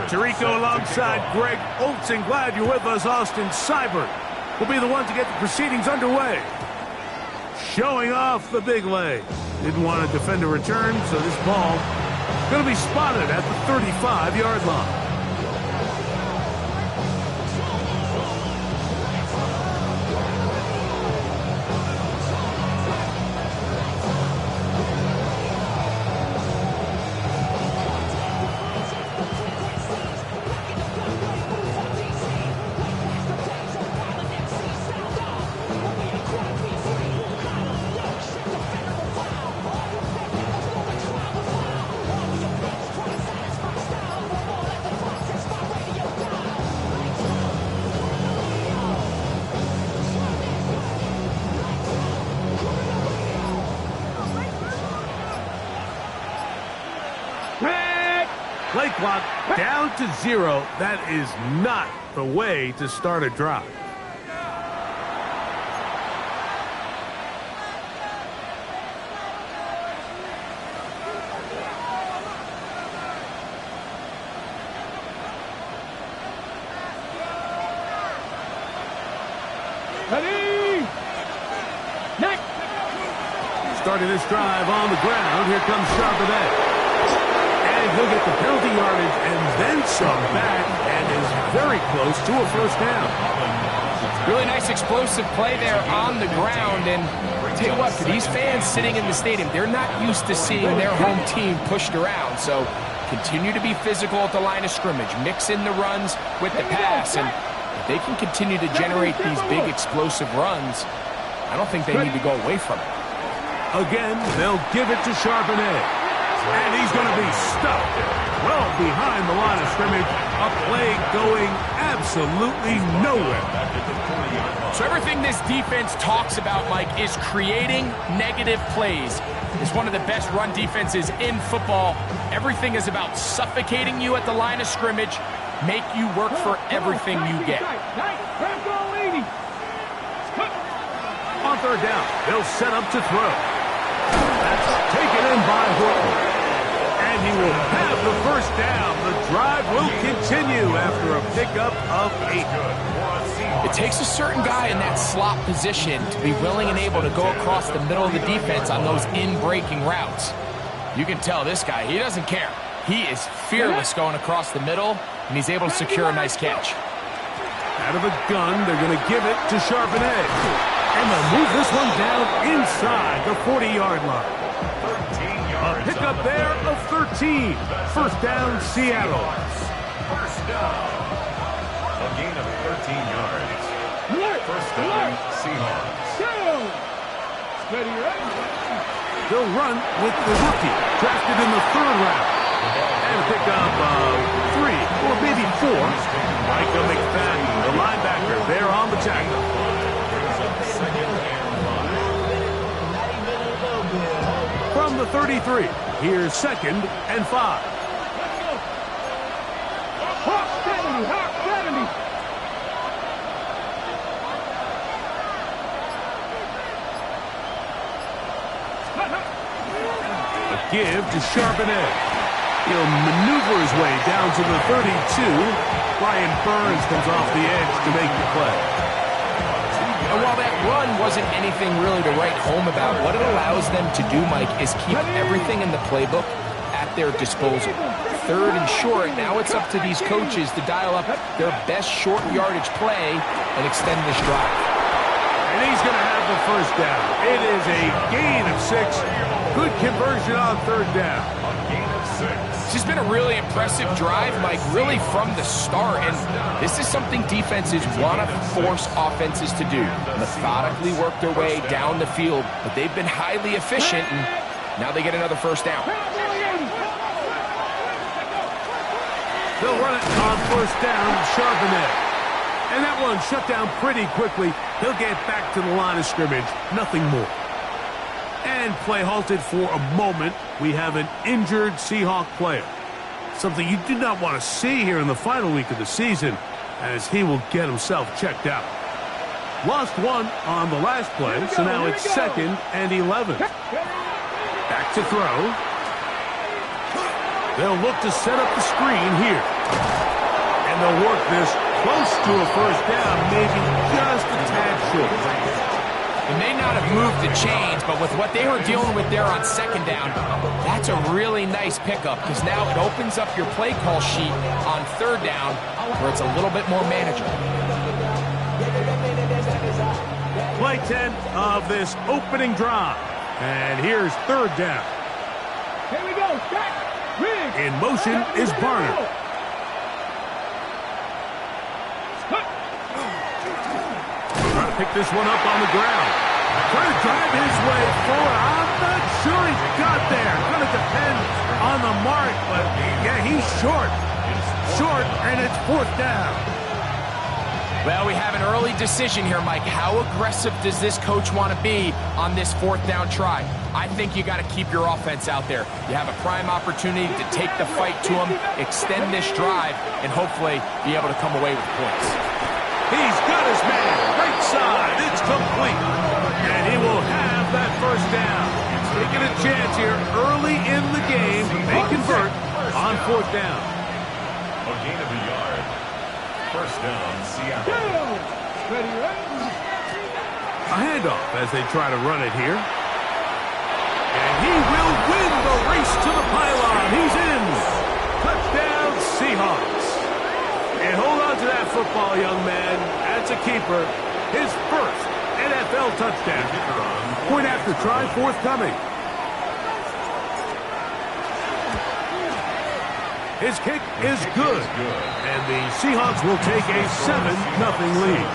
Tirico alongside Greg Olson. Glad you're with us. Austin Seibert will be the one to get the proceedings underway. Showing off the big leg. Didn't want to defend a return, so this ball going to be spotted at the 35-yard line. Play clock down to 0. That is not the way to start a drive. Ready? Next. Starting this drive on the ground. Here comes Charbonnet. He'll get the penalty yardage and then some back and is very close to a first down. Really nice explosive play there on the ground. And I'll tell you what, for these fans sitting in the stadium, they're not used to seeing their home team pushed around. So continue to be physical at the line of scrimmage. Mix in the runs with the pass. And if they can continue to generate these big explosive runs, I don't think they need to go away from it. Again, they'll give it to Charbonnet. And he's going to be stuck well behind the line of scrimmage. A play going absolutely nowhere. So everything this defense talks about, Mike, is creating negative plays. It's one of the best run defenses in football. Everything is about suffocating you at the line of scrimmage, make you work for everything you get. On third down, they'll set up to throw. That's taken in by Horton. And he will have the first down. The drive will continue after a pickup of 8. It takes a certain guy in that slot position to be willing and able to go across the middle of the defense on those in-breaking routes. You can tell this guy, he doesn't care. He is fearless going across the middle, and he's able to secure a nice catch. Out of a gun, they're going to give it to Charbonnet. And they'll move this one down inside the 40-yard line. A pickup there of 13. First down, Seattle. First down. A gain of 13 yards. First down, Seahawks. They'll run with the rookie, drafted in the 3rd round. And a pickup of 3, or maybe 4. Micah McFadden, the linebacker, there on the tackle. From the 33, here's 2nd and 5. A give to Charbonnet. He'll maneuver his way down to the 32. Brian Burns comes off the edge to make the play. And while that run wasn't anything really to write home about, what it allows them to do, Mike, is keep everything in the playbook at their disposal. 3rd and short, now it's up to these coaches to dial up their best short yardage play and extend this drive. And he's going to have the first down. It is a gain of 6. Good conversion on 3rd down. A gain of 6. It's just been a really impressive drive, Mike, really from the start. And this is something defenses want to force offenses to do. Methodically work their way down the field. But they've been highly efficient, and now they get another first down. They'll run it on first down, Charbonnet. And that one shut down pretty quickly. He'll get back to the line of scrimmage. Nothing more. And play halted for a moment. We have an injured Seahawk player. Something you do not want to see here in the final week of the season, as he will get himself checked out. Lost one on the last play, so now it's 2nd and 11. Back to throw. They'll look to set up the screen here. And they'll work this close to a first down, maybe just a tad short. It may not have moved the chains, but with what they were dealing with there on second down, that's a really nice pickup because now it opens up your play call sheet on third down where it's a little bit more manageable. Play 10 of this opening drive. And here's third down. Here we go. Back. In motion is Barner. Trying to pick this one up on the ground. Trying to drive his way forward. I'm not sure he got there. Going to depend on the mark, but yeah, he's short. Short, and it's fourth down. Well, we have an early decision here, Mike. How aggressive does this coach want to be on this fourth down try? I think you got to keep your offense out there. You have a prime opportunity to take the fight to him, extend this drive, and hopefully be able to come away with points. He's got his man. Right side. It's complete. And he will have that first down. Taking a chance here early in the game. They convert on fourth down. A gain of a yard. First down, Seattle. Ready, right? A handoff as they try to run it here. And he will win the race to the pylon. He's in. Touchdown, Seahawks. And hold on to that football, young man. That's a keeper. His first NFL touchdown. Point after try forthcoming. His kick is good. And the Seahawks will take a 7-0 lead.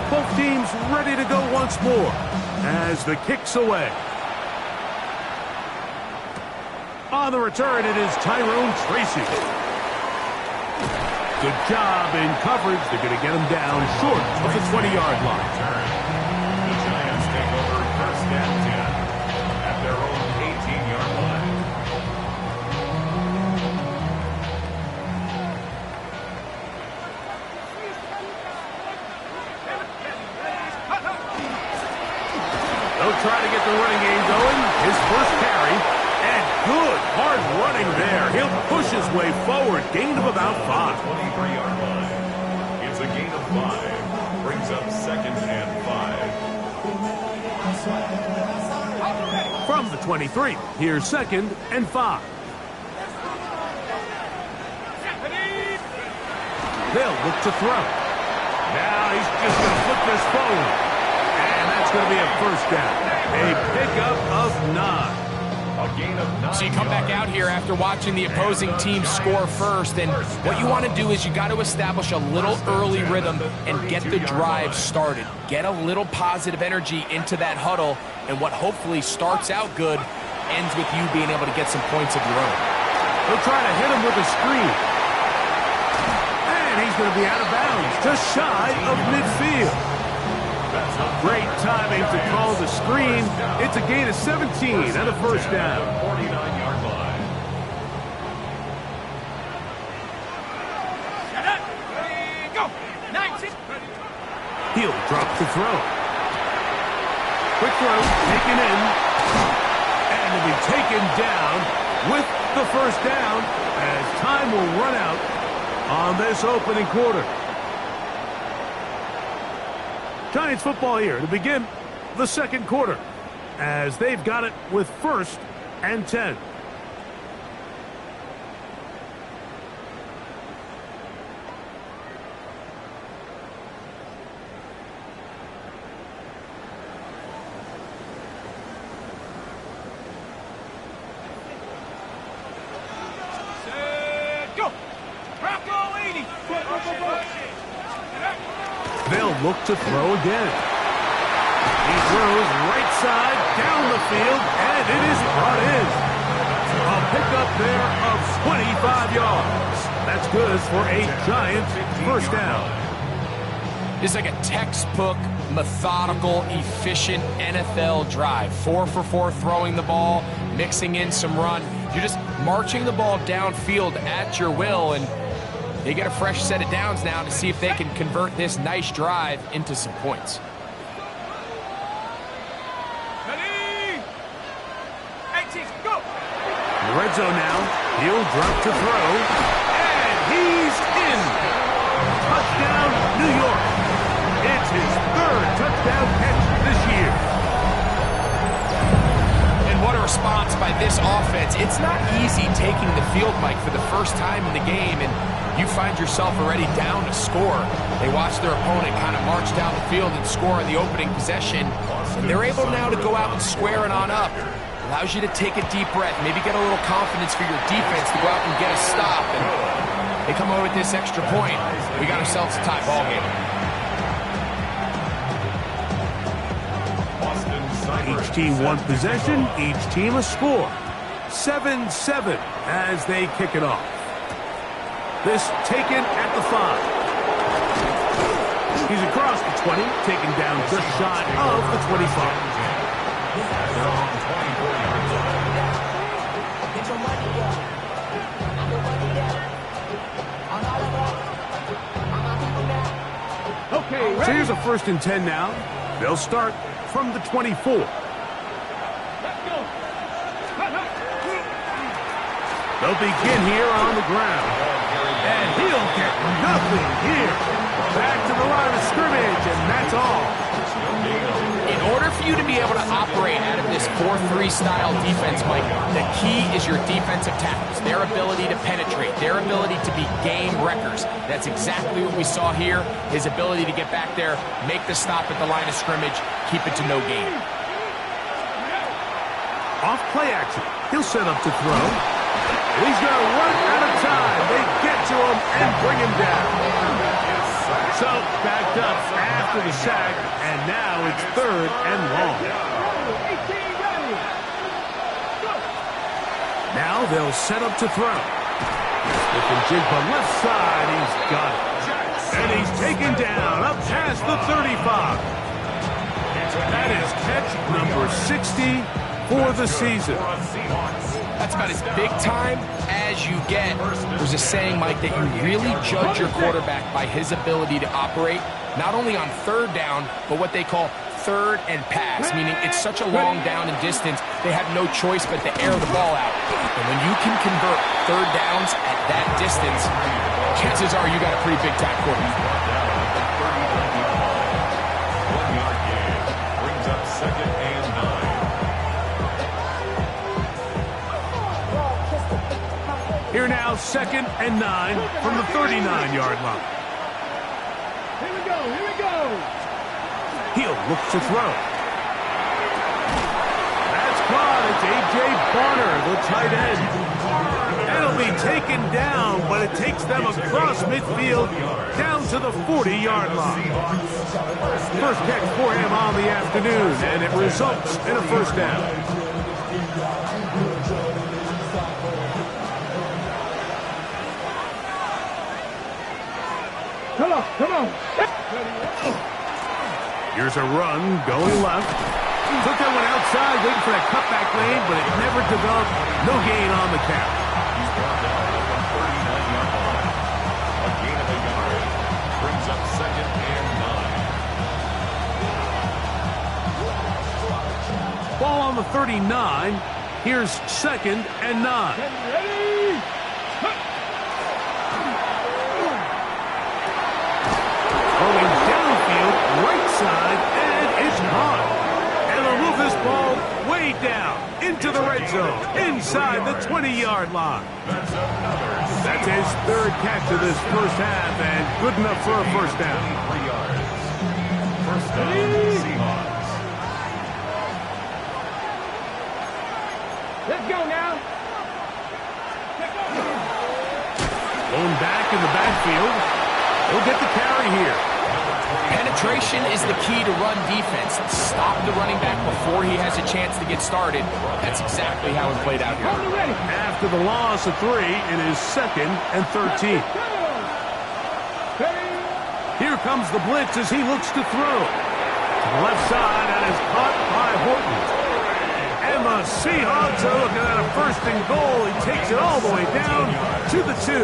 Both teams ready to go once more as the kick's away. On the return, it is Tyrone Tracy. Good job in coverage. They're going to get him down short of the 20-yard line. The Giants take over first and 10 at their own 18-yard line. They'll try to get the running game going. His first carry. And good, hard running there. He'll push his way forward. Gain of about 5. 23-yard line. It's a gain of 5. Brings up second and 5. From the 23, here's second and 5. They'll look to throw. Now he's just going to flip this forward. And that's going to be a first down. A pickup of 9. So you come back out here after watching the opposing team score first, and what you want to do is you got to establish a little early rhythm and get the drive started. Get a little positive energy into that huddle, and what hopefully starts out good ends with you being able to get some points of your own. They'll try to hit him with a screen. And he's going to be out of bounds, just shy of midfield. Great timing to call the screen. It's a gain of 17 and a first down. 49-yard line. He'll drop the throw. Quick throw, taken in. And to be taken down with the first down as time will run out on this opening quarter. Giants football here to begin the second quarter as they've got it with first and 10. Go! Rocco 80! They'll look to throw again. He throws right side down the field, and it is brought in. A pickup there of 25 yards. That's good for a Giants first down. It's like a textbook, methodical, efficient NFL drive. 4 for 4 throwing the ball, mixing in some run. You're just marching the ball downfield at your will, and they get a fresh set of downs now to see if they can convert this nice drive into some points. Ready? red zone now. He'll drop to throw. And he's in. Touchdown, New York. It's his third touchdown catch this year. And what a response by this offense. It's not easy taking the field, Mike, for the first time in the game, and you find yourself already down to score. They watch their opponent kind of march down the field and score in the opening possession, and they're able now to go out and square it on up. Allows you to take a deep breath, maybe get a little confidence for your defense to go out and get a stop, and they come over with this extra point. We got ourselves a tie ball game. Each team one possession, each team a score. 7-7 as they kick it off. This taken at the 5. He's across the 20, taken down just shy of the 25. Okay, So here's a 1st and 10 now. They'll start from the 24. let's go. They'll begin here on the ground. And he'll get nothing here. Back to the line of scrimmage, and that's all. In order for you to be able to operate out of this 4-3 style defense, Mike, the key is your defensive tackles, their ability to penetrate, their ability to be game wreckers. That's exactly what we saw here, his ability to get back there, make the stop at the line of scrimmage, keep it to no gain. Off play action. He'll set up to throw. He's going to run out of time. They get to him and bring him down. So, backed up after the sack, and now it's 3rd and long. 18 ready. Go. Now they'll set up to throw. Slip and jig from left side. He's got it. And he's taken down up past the 35. That is catch number 60 for the season. That's about as big time as you get. There's a saying, Mike, that you really judge your quarterback by his ability to operate, not only on 3rd down, but what they call 3rd and pass, meaning it's such a long down and distance, they have no choice but to air the ball out. And when you can convert 3rd downs at that distance, chances are you got a pretty big time quarterback. 1-yard gain brings up 2nd and 9. Here now, 2nd and 9 from the 39-yard line. Here we go. Here we go. He'll look to throw. That's caught. It's A.J. Barner, the tight end. That'll be taken down, but it takes them across midfield down to the 40-yard line. First catch for him on the afternoon, and it results in a 1st down. Come on, come on. Here's a run going left. Took that one outside, waiting for that cutback lane, but it never developed. No gain on the carry. He's brought down at the 39-yard line. A gain of a yard brings up 2nd and 9. Ball on the 39. Here's 2nd and 9. Ready? Going downfield, right side, and it's caught. And they'll move this ball way down into the red zone, inside the 20-yard line. That's his 3rd catch of this 1st half, and good enough for a 1st down. 3 yards. 1st down, Seahawks. Let's go now. Going back in the backfield. He'll get the carry here. Penetration is the key to run defense. Stop the running back before he has a chance to get started. That's exactly how it played out here. Hold it ready. After the loss of 3, it is 2nd and 13. Here comes the blitz as he looks to throw. To the left side, and is caught by Horton. And the Seahawks are looking at a 1st and goal. He takes it all the way down to the 2.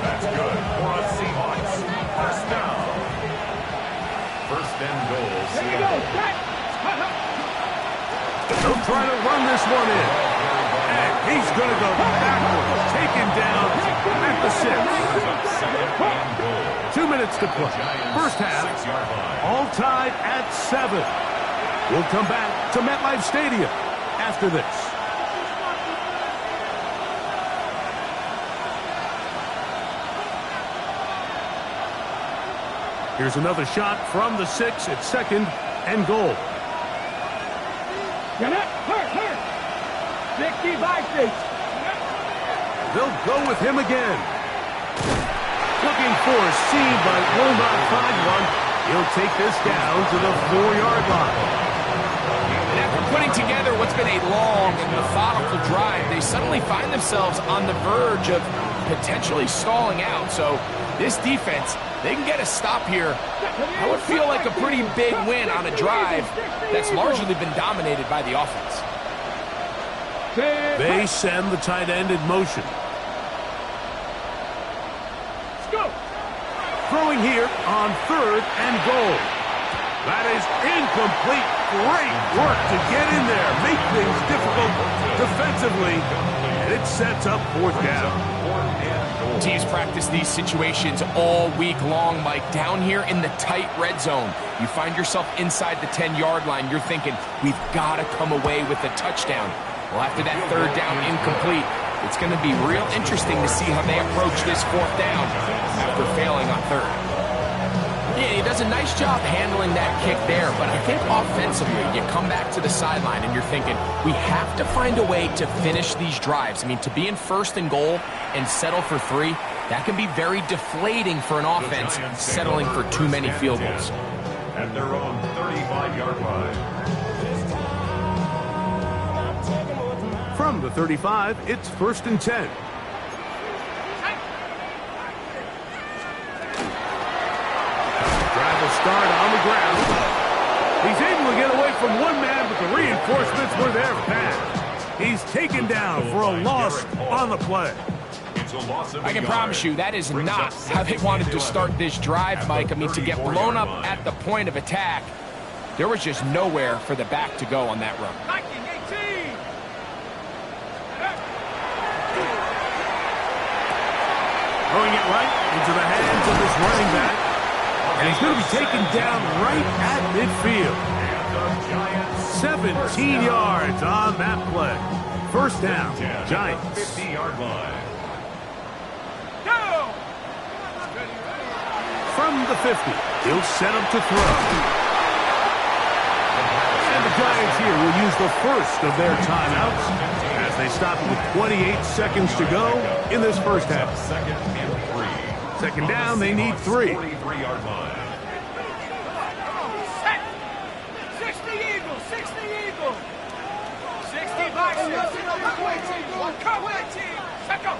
That's good for a Seahawks. 1st down. 1st and goal. Here we go. Back. They'll try to run this one in. And He's going to go backwards, taken down at the 6. 2 minutes to play. First half, all tied at 7. We'll come back to MetLife Stadium after this. Here's another shot from the 6 at 2nd and goal. Get it! Hurt! 60 by 6. They'll go with him again. Looking for a seam, but will not find one. He'll take this down to the 4-yard line. And after putting together what's been a long and methodical drive, they suddenly find themselves on the verge of potentially stalling out. So this defense, they can get a stop here. That would feel like a pretty big win on a drive that's largely been dominated by the offense. They send the tight end in motion. Let's go. Throwing here on 3rd and goal. That is incomplete. Great work to get in there. Make things difficult defensively. And it sets up 4th down. Teams practice these situations all week long, Mike. Down here in the tight red zone, you find yourself inside the 10-yard line. You're thinking, we've got to come away with a touchdown. Well, after that 3rd down incomplete, it's going to be real interesting to see how they approach this 4th down after failing on 3rd. Yeah, he does a nice job handling that kick there, but I think offensively, you come back to the sideline and you're thinking, we have to find a way to finish these drives. I mean, to be in 1st and goal and settle for 3, that can be very deflating for an offense settling for too many field goals. At their own 35-yard line. From the 35, it's 1st and 10. Drive will start on the ground. He's able to get away from one man, but the reinforcements were there fast. He's taken down for a loss on the play. I can promise you that is not how they wanted to start this drive, Mike. I mean, to get blown up at the point of attack, there was just nowhere for the back to go on that run. Throwing it right into the hands of this running back. And he's going to be taken down right at midfield. 17 yards on that play. 1st down, Giants. 50-yard line. From the 50, he'll set him to throw. And the Giants here will use the first of their timeouts as they stop with 28 seconds to go in this first half. 2nd and 3. 2nd down, they need 3. 43-yard line. 60 Eagles. 60 by 6. Come away, team. Set go.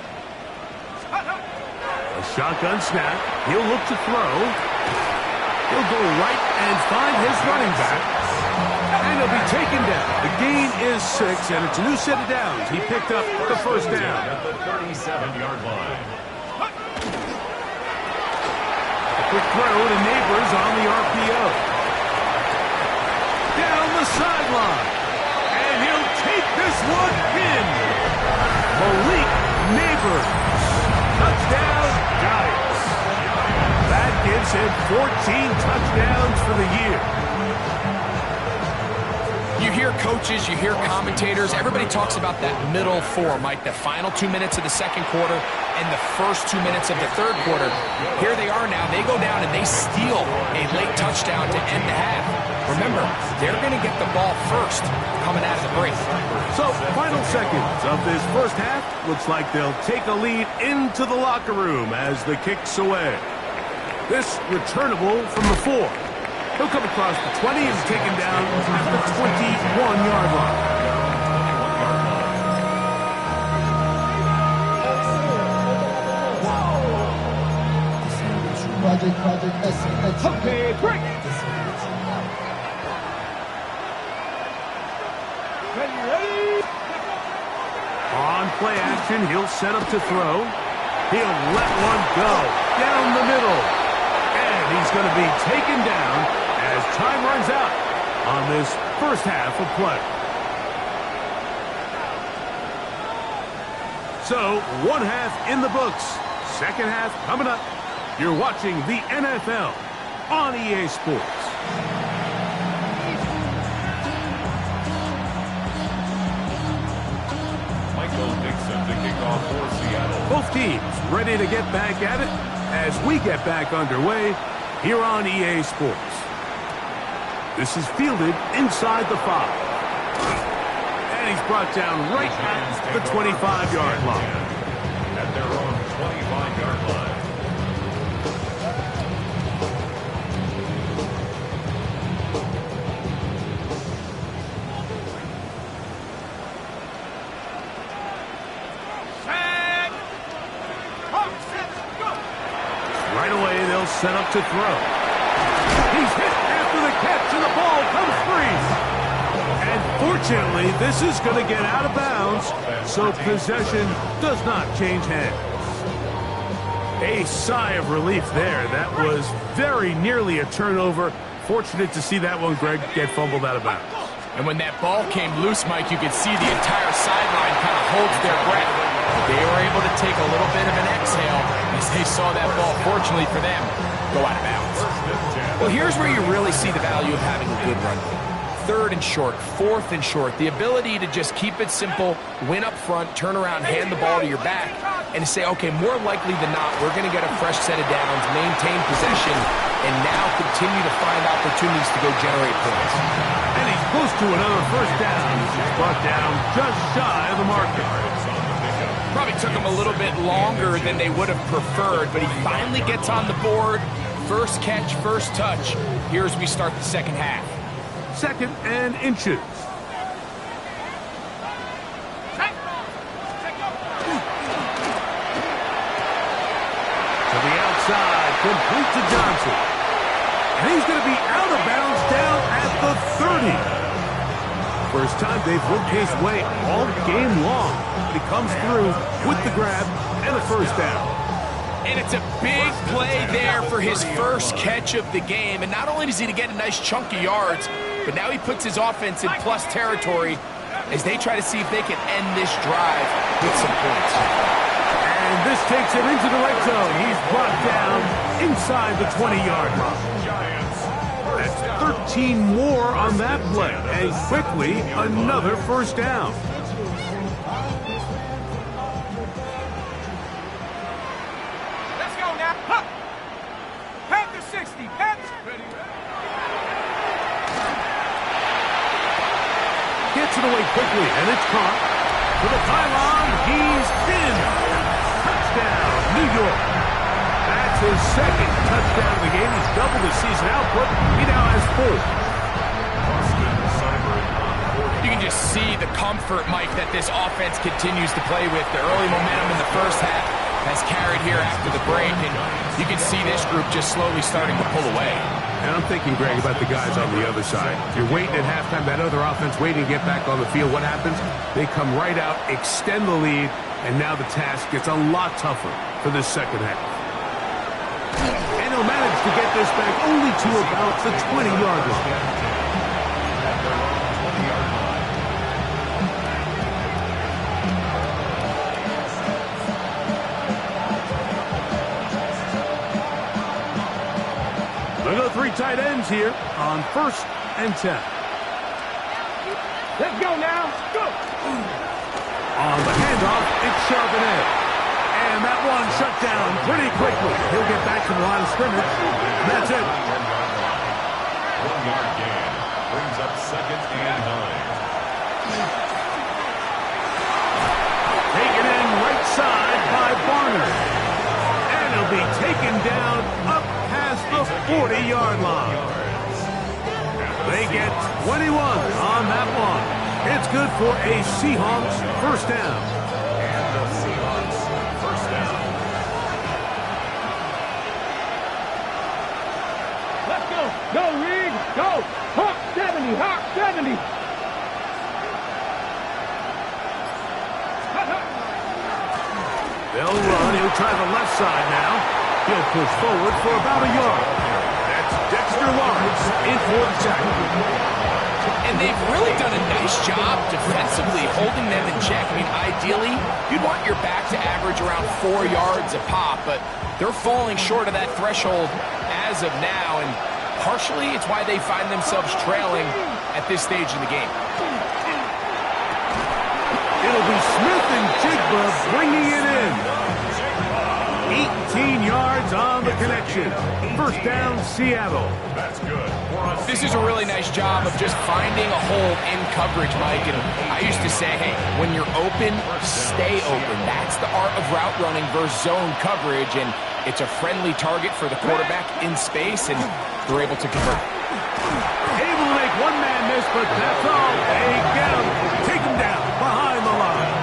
A shotgun snap. He'll look to throw. He'll go right and find his running back. And he'll be taken down. The gain is 6, and it's a new set of downs. He picked up the 1st down. At the 37-yard line. A quick throw to Neighbors on the RPO. Down the sideline. And he'll take this one in. Malik Neighbors. Touchdown, Giants. That gives him 14 touchdowns for the year. You hear coaches, you hear commentators, everybody talks about that middle 4, Mike, the final 2 minutes of the 2nd quarter and the first 2 minutes of the 3rd quarter. Here they are now. They go down and they steal a late touchdown to end the half. Remember, they're going to get the ball first coming out of the break. So, final seconds of this first half. Looks like they'll take a lead into the locker room as the kick's away. This returnable from the 4. He'll come across the 20 and is taken down at the 21-yard line. Okay, break. Ready? On play action, he'll set up to throw. He'll let one go down the middle. And he's going to be taken down as time runs out on this first half of play. So, one half in the books. Second half coming up. You're watching the NFL on EA Sports. To kick off for Seattle. Both teams ready to get back at it as we get back underway here on EA Sports. This is fielded inside the 5. And he's brought down right at the 25-yard line. At their own 25-yard line. Right away, they'll set up to throw. He's hit after the catch, and the ball comes free. And fortunately, this is going to get out of bounds, so possession does not change hands. A sigh of relief there. That was very nearly a turnover. Fortunate to see that one, Greg, get fumbled out of bounds. And when that ball came loose, Mike, you could see the entire sideline kind of holds their breath. They were able to take a little bit of an exhale as they saw that ball, fortunately for them, go out of bounds. Well, here's where you really see the value of having a good run game. Third and short, fourth and short, the ability to just keep it simple, win up front, turn around, hand the ball to your back, and to say, okay, more likely than not, we're going to get a fresh set of downs, maintain possession, and now continue to find opportunities to go generate points. And he's close to another first down. He's brought down just shy of the marker. Probably took him a little bit longer than they would have preferred, but he finally gets on the board. First catch, first touch. Here as we start the second half. Second and inches. To the outside, complete to Johnson. And he's going to be out of bounds down at the 30. First time they've worked his way all game long. But he comes through with the grab and a first down. And it's a big play there for his first catch of the game. And not only does he get a nice chunk of yards, but now he puts his offense in plus territory as they try to see if they can end this drive with some points. And this takes him into the red zone. He's brought down inside the 20-yard line. That's 13 more on that play. And quickly, another first down. Let's go now. Huh. Panther 60. Panther. Gets it away quickly, and it's caught. To the pylon, he's in. Touchdown, New York. That's his second touchdown of the game. He's doubled his season output. He now has 4. You can just see the comfort, Mike, that this offense continues to play with. The early momentum in the first half has carried here after the break, and you can see this group just slowly starting to pull away. And I'm thinking, Greg, about the guys on the other side. You're waiting at halftime, that other offense waiting to get back on the field. What happens? They come right out, extend the lead, and now the task gets a lot tougher for this second half. And he'll manage to get this back only to about the 20-yard line. We'll go 3 tight ends here on 1st and 10. Let's go now. Go. On the handoff, it's Charbonnet. And that one shut down pretty quickly. He'll get back to the line of scrimmage. And that's it. 1-yard gain. Brings up 2nd and 9. Taken in right side by Barner. And he'll be taken down up past the 40-yard line. They get 21 on that one. It's good for a Seahawks first down. And the Seahawks first down. Let's go. Go, Reed. Go. Hawk 70. Hawk 70. They'll run. He'll try the left side now. He'll push forward for about a yard. That's Dexter Lawrence in for the tackle. And they've really done a nice job defensively holding them in check. I mean, ideally, you'd want your back to average around 4 yards a pop, but they're falling short of that threshold as of now, and partially it's why they find themselves trailing at this stage in the game. It'll be Smith and Jigba bringing it in. 18 yards on the connection. First down, Seattle. That's good. This is a really nice job of just finding a hole in coverage, Mike. And I used to say, hey, when you're open, stay open. That's the art of route running versus zone coverage. And it's a friendly target for the quarterback in space, and they're able to convert. Able to make one man miss, but that's all. They get him. Take him down behind the line.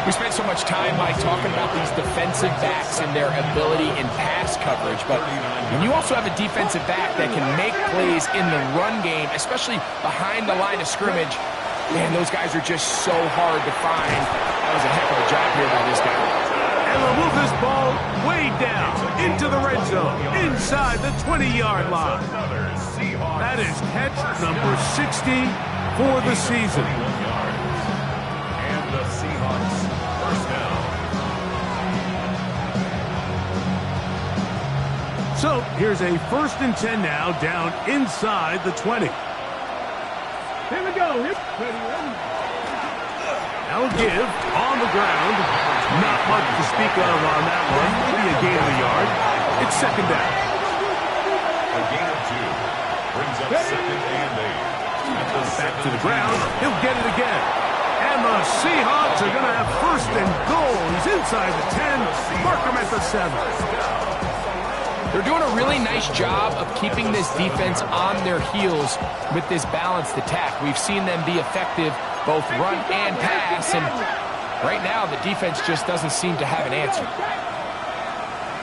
We spent so much time, Mike, talking about these defensive backs and their ability in pass coverage, but when you also have a defensive back that can make plays in the run game, especially behind the line of scrimmage, man, those guys are just so hard to find. That was a heck of a job here by this guy. And they'll move this ball way down into the red zone, inside the 20-yard line. That is catch number 60 for the season. And the Seahawks first down. So here's a 1st and 10 now, down inside the 20. Here we go. Ready. That'll give on the ground. Not much to speak of on that one. Maybe a gain of a yard. It's 2nd down. A gain of 2 brings up 2nd and 8. Back to the ground. He'll get it again. And the Seahawks are going to have 1st and goal. He's inside the 10. Mark him at the 7. They're doing a really nice job of keeping this defense on their heels with this balanced attack. We've seen them be effective both run and pass, and right now the defense just doesn't seem to have an answer.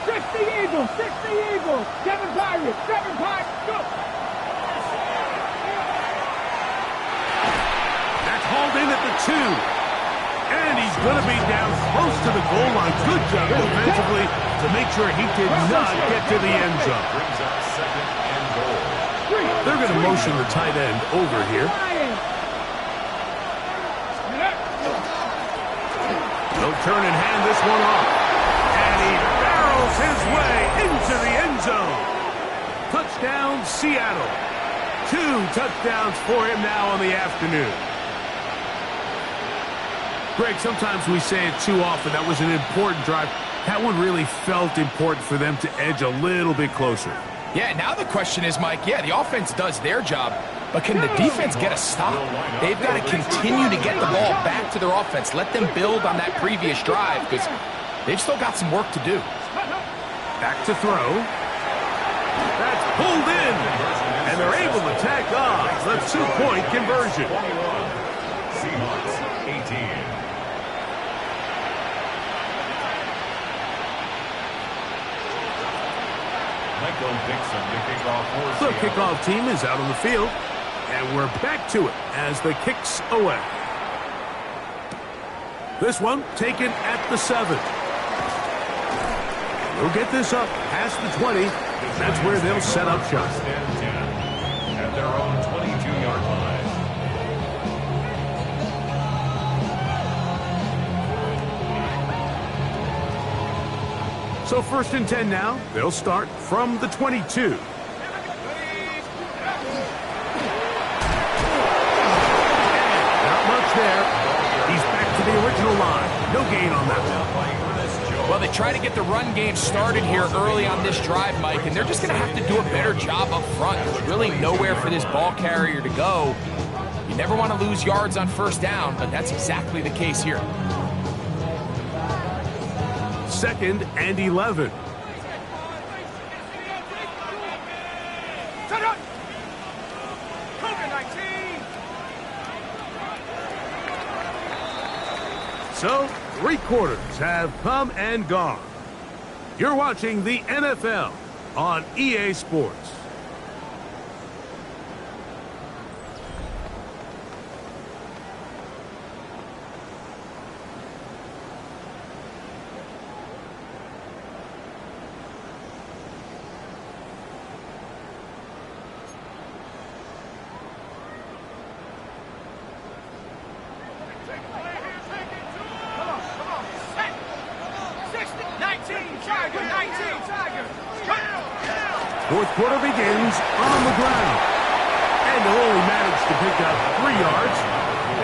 60 Eagles, 60 Eagles, 7 Pirates, go! That's hauled in at the 2. And he's going to be down close to the goal line. Good job defensively to make sure he did not get to the end zone. Brings up 2nd and goal. They're going to motion the tight end over here. He'll turn and hand this one off. And he barrels his way into the end zone. Touchdown, Seattle. 2 touchdowns for him now on the afternoon. Greg, sometimes we say it too often. That was an important drive. That one really felt important for them to edge a little bit closer. Yeah, now the question is, Mike, yeah, the offense does their job, but can the defense get a stop? They've got to continue to get the ball back to their offense. Let them build on that previous drive, because they've still got some work to do. Back to throw. That's pulled in. And they're able to tack on the 2-point conversion. Seahawks 18. The kickoff team is out on the field, and we're back to it as the kicks away. This one taken at the 7. We'll get this up past the 20. That's where they'll set up shop. At their own 22-yard line. So 1st and 10 now. They'll start from the 22. And not much there. He's back to the original line. No gain on that one. Well, they try to get the run game started here early on this drive, Mike, and they're just going to have to do a better job up front. There's really nowhere for this ball carrier to go. You never want to lose yards on 1st down, but that's exactly the case here. 2nd and 11. So, 3 quarters have come and gone. You're watching the NFL on EA Sports. Fourth quarter begins on the ground. And they'll only manage to pick up 3 yards.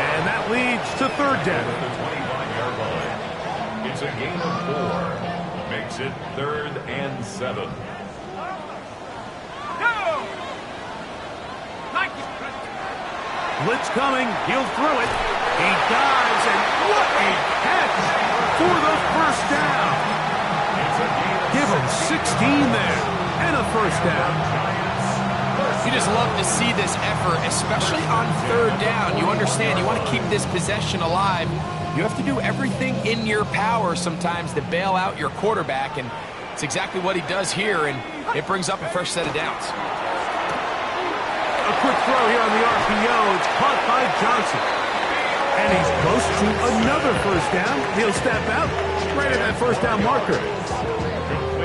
And that leads to third down. The 25-yard line. It's a gain of 4. Makes it 3rd and 7. Blitz coming. He'll throw it. He dives, and what a catch for the first down. Give him 16 there, and a first down. You just love to see this effort, especially on third down. You understand, you want to keep this possession alive. You have to do everything in your power sometimes to bail out your quarterback, and it's exactly what he does here, and it brings up a fresh set of downs. A quick throw here on the RPO. It's caught by Johnson. And he's close to another first down. He'll step out right at that first down marker.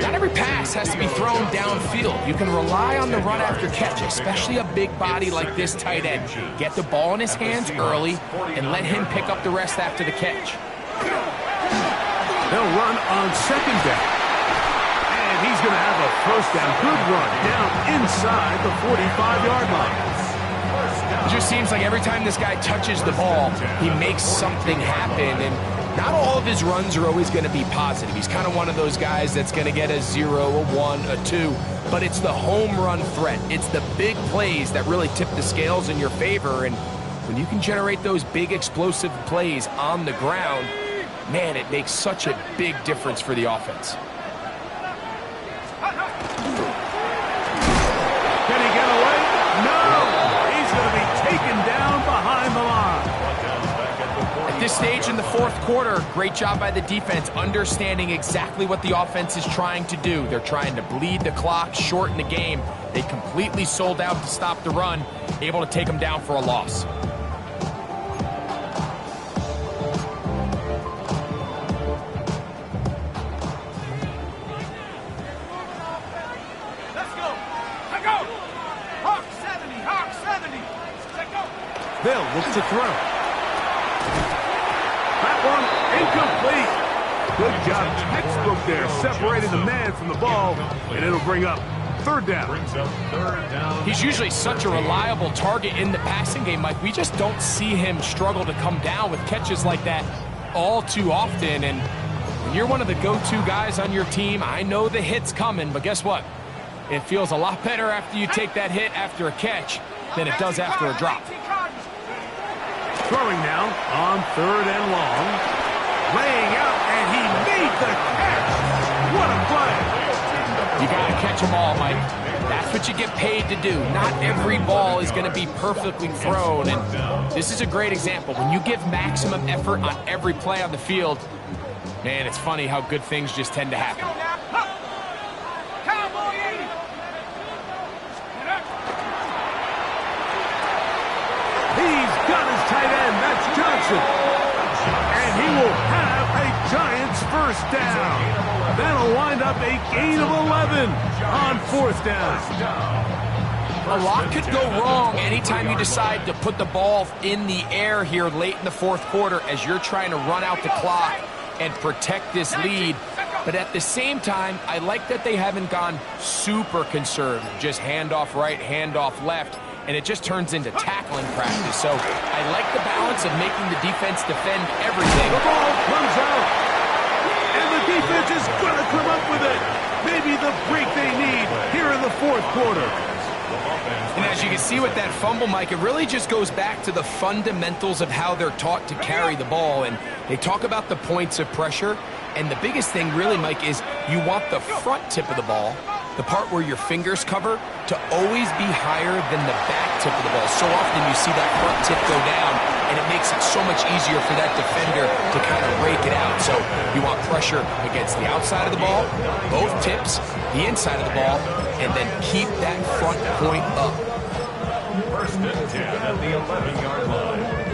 Not every pass has to be thrown downfield. You can rely on the run after catch, especially a big body like this tight end. Get the ball in his hands early and let him pick up the rest after the catch. They'll run on second down. And he's going to have a first down. Good run down inside the 45-yard line. It just seems like every time this guy touches the ball, he makes something happen. And not all of his runs are always going to be positive. He's kind of one of those guys that's going to get a 0, a 1, a 2. But it's the home run threat. It's the big plays that really tip the scales in your favor. And when you can generate those big explosive plays on the ground, man, it makes such a big difference for the offense. Can he get away? No! He's going to be taken down behind the line. At this stage in the fourth quarter, great job by the defense, understanding exactly what the offense is trying to do. They're trying to bleed the clock, shorten the game. They completely sold out to stop the run, able to take them down for a loss. They'll look to throw. That one incomplete. Good job, textbook there, separating the man from the ball, and it'll bring up third down. He's usually such a reliable target in the passing game, Mike. We just don't see him struggle to come down with catches like that all too often. And when you're one of the go-to guys on your team, I know the hit's coming, but guess what? It feels a lot better after you take that hit after a catch than it does after a drop. Throwing now on third and long. Laying out, and he made the catch. What a play. You got to catch them all, Mike. That's what you get paid to do. Not every ball is going to be perfectly thrown, and this is a great example. When you give maximum effort on every play on the field, man, it's funny how good things just tend to happen. He's got his tight end, that's Johnson. And he will have a Giants first down. That'll wind up a gain of 11 on fourth down. A lot could go wrong anytime you decide to put the ball in the air here late in the fourth quarter as you're trying to run out the clock and protect this lead. But at the same time, I like that they haven't gone super conservative. Just handoff right, handoff left. And it just turns into tackling practice. So I like the balance of making the defense defend everything. The ball comes out, and the defense is going to come up with it. Maybe the break they need here in the fourth quarter. And as you can see with that fumble, Mike, it really just goes back to the fundamentals of how they're taught to carry the ball. And they talk about the points of pressure. And the biggest thing really, Mike, is you want the front tip of the ball, the part where your fingers cover, to always be higher than the back tip of the ball. So often you see that front tip go down, and it makes it so much easier for that defender to kind of rake it out. So you want pressure against the outside of the ball, both tips, the inside of the ball, and then keep that front point up. First and 10 at the 11-yard line.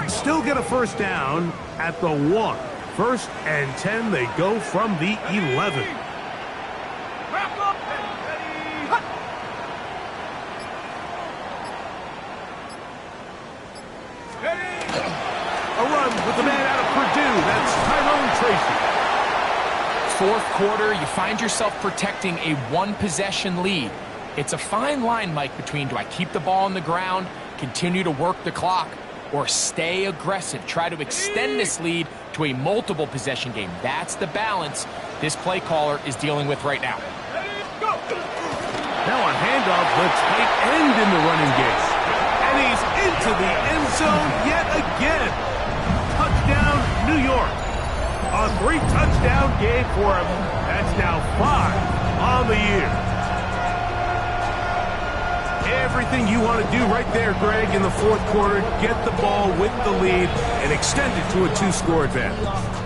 Still get a first down at the 1. First and 10, they go from the 11. A run with the man out of Purdue. That's Tyrone Tracy. fourth quarter, you find yourself protecting a one-possession lead. It's a fine line, Mike, between do I keep the ball on the ground, continue to work the clock, or stay aggressive, try to extend this lead to a multiple possession game. That's the balance this play caller is dealing with right now. Now a handoff, the tight end in the running game. And he's into the end zone yet again. Touchdown, New York. A 3-touchdown game for him. That's now 5 on the year. Everything you want to do right there, Greg, in the fourth quarter. Get the ball with the lead and extend it to a 2-score advantage.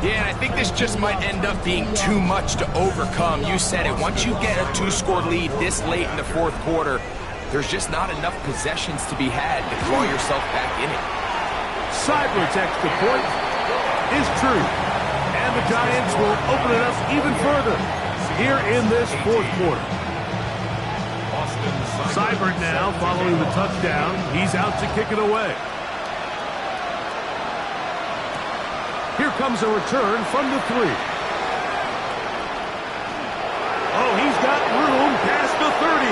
Yeah, and I think this just might end up being too much to overcome. You said it. Once you get a 2-score lead this late in the fourth quarter, there's just not enough possessions to be had to claw yourself back in it. Seibert's extra point is true. And the Giants will open it up even further here in this fourth quarter. Seibert now following the touchdown. He's out to kick it away. Here comes a return from the 3. Oh, he's got room past the 30.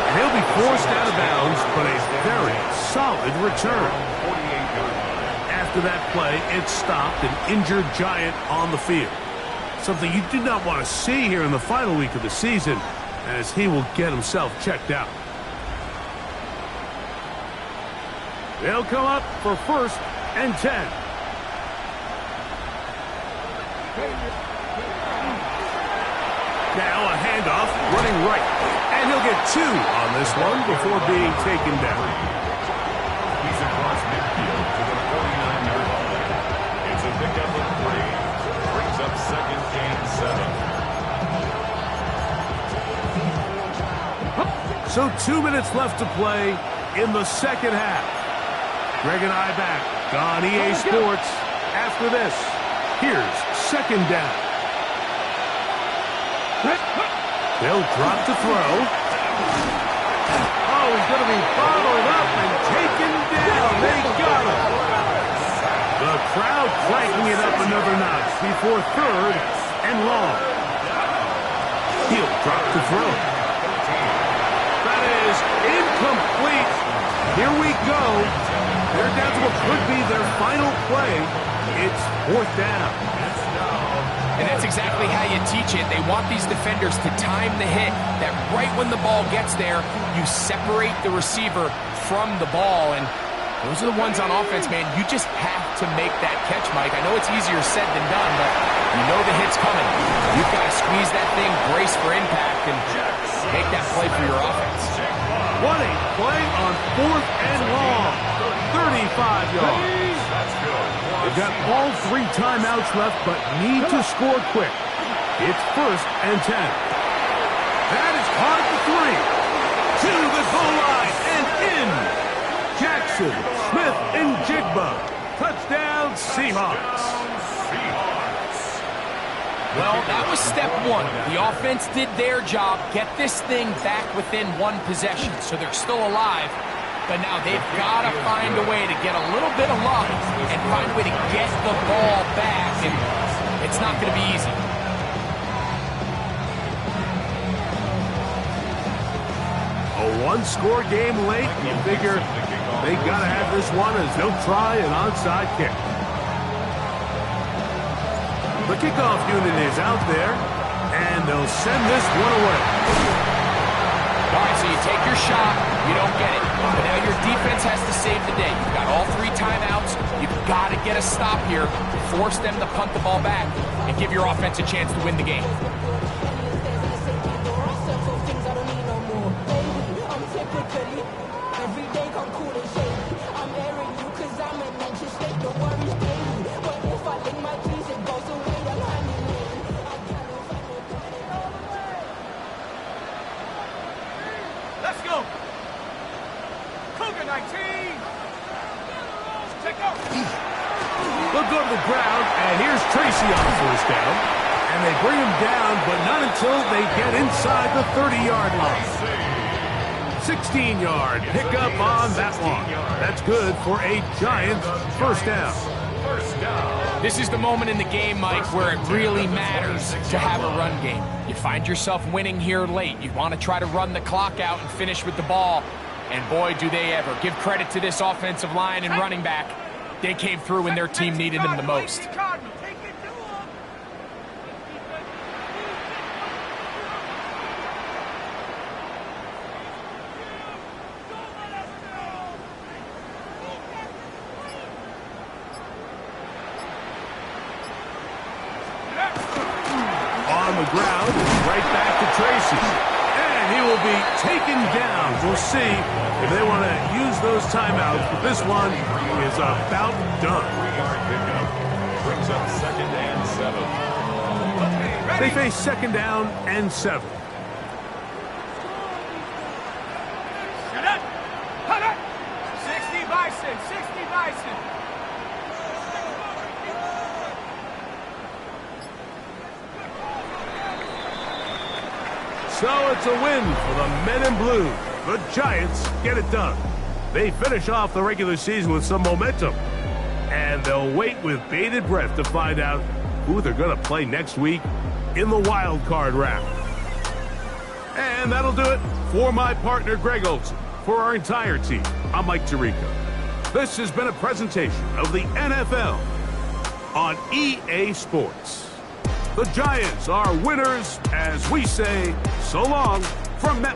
And he'll be forced out of bounds, but a very solid return. After that play, it stopped an injured Giant on the field. Something you do not want to see here in the final week of the season, as he will get himself checked out. They'll come up for 1st and 10. Now a handoff, running right. And he'll get 2 on this one before being taken down. He's across midfield to the 49-yard line. It's a pickup of 3. Brings up 2nd and 7. So 2 minutes left to play in the second half. Greg and I back on EA Sports. After this, here's 2nd down. They'll drop to throw. Oh, he's going to be followed up and taken down. They got him. The crowd cranking it up another notch before 3rd and long. He'll drop to throw. That is incomplete. Here we go. They're down to what could be their final play. It's 4th down. And that's exactly how you teach it. They want these defenders to time the hit, that right when the ball gets there, you separate the receiver from the ball. And those are the ones on offense, man. You just have to make that catch, Mike. I know it's easier said than done, but you know the hit's coming. You've got to squeeze that thing, brace for impact, and make that play for your offense. What a play on 4th and long. 35 yards. They've got all 3 timeouts left, but need to score quick. It's 1st and 10. That is caught at the 3. To the goal line and in. Jackson, Smith, and Jigba. Touchdown, Seahawks. Well, that was step 1. The offense did their job, get this thing back within 1 possession, so they're still alive. But now they've got to find a way to get a little bit of luck and find a way to get the ball back, and it's not going to be easy. A 1-score game late. You figure they got to have this one as they'll try an onside kick. The kickoff unit is out there, and they'll send this one away. All right, so you take your shot, you don't get it. But now your defense has to save the day. You've got all 3 timeouts. You've got to get a stop here, force them to punt the ball back, and give your offense a chance to win the game. Let's go. Cougar 19. Take off. They'll go to the ground, and here's Tracy on 1st down. And they bring him down, but not until they get inside the 30-yard line. 16-yard pickup on that one. That's good for a Giants 1st down. 1st down. This is the moment in the game, Mike, where it really matters to have a run game. You find yourself winning here late. You want to try to run the clock out and finish with the ball. And boy, do they ever. Give credit to this offensive line and running back. They came through when their team needed them the most. On the ground, right back to Tracy. And he will be taken down. We'll see if they want to use those timeouts, but this one is about done. 3-yard pickup. Brings up 2nd and 7. They face 2nd down and 7. Shut up! Cut it! 60 Bison! 60 Bison! So it's a win for the men in blue. The Giants get it done. They finish off the regular season with some momentum. And they'll wait with bated breath to find out who they're going to play next week in the wild card round. And that'll do it for my partner, Greg Olson. For our entire team, I'm Mike Tirico. This has been a presentation of the NFL on EA Sports. The Giants are winners as we say so long from Met.